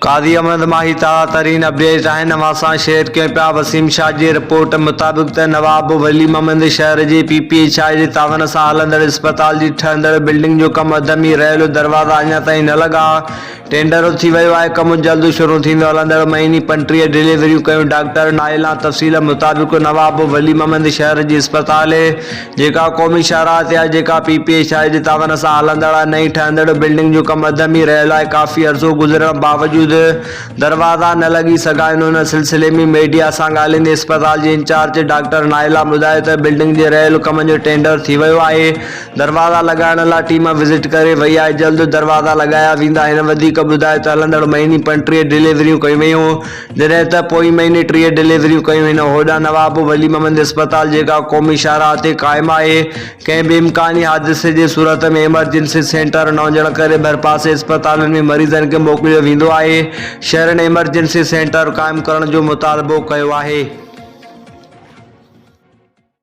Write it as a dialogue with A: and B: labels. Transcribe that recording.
A: कादी अहमद माही ताज़ा तरीन अपडेट है। नवासा शेयर कयूं पिया। वसीम शाह जी रिपोर्ट मुताबिक़ त नवाब वली मोहम्मद शहर जे PPHI जे तावन सां हलंदड़ अस्पताल जी ठहंदड़ बिल्डिंग जो कम अध में रहियल दरवाज़ा अञा ताईं न लॻा। टेंडर थी वियो आहे, कम जल्द शुरू थींदो। हलंदड़ महीने 35 डिलीवरियूं कयूं। डॉक्टर नाइला तफ़सील मुताबिक़ नवाब वली मोहम्मद शहर जी अस्पताल जेका क़ौमी शाहराह ते आहे, जेका PPHI जे तावन सां हलंदड़ नई ठहंदड़ बिल्डिंग जो कम अध में रहियल आहे। काफ़ी अर्सो गुज़रण बावजूद दरवाज़ा न लगी सघा। इन सिलसिले में मीडिया से ॻाल्हाईंदे अस्पताल जे इंचार्ज डॉक्टर नाइला ॿुधायो त बिल्डिंग जे रहियल कम जो टेंडर थी वियो आहे। दरवाज़ा लॻाइण लाइ टीम विज़िट करे वई आहे। जल्द दरवाज़ा लॻाया वेंदा। हिन वधीक ॿुधायो त हलंदड़ महीने 35 डिलीवरियूं कयूं वयूं, जॾहिं त पोइ महीने 30 डिलीवरियूं कयूं आहिनि। होॾां नवाब वली मोहम्मद अस्पताल जेका क़ौमी शाहराह ते क़ाइमु आहे, कंहिं बि इम्कानी हादिसे जी सूरत में इमरजेंसी सेंटर न हुजण करे भरपासे अस्पतालुनि में मरीज़नि खे मोकिलियो वेंदो आहे। शहर ने इमरजेंसी सेंटर क़ाइमु करण जो मुतालबो कयो आहे।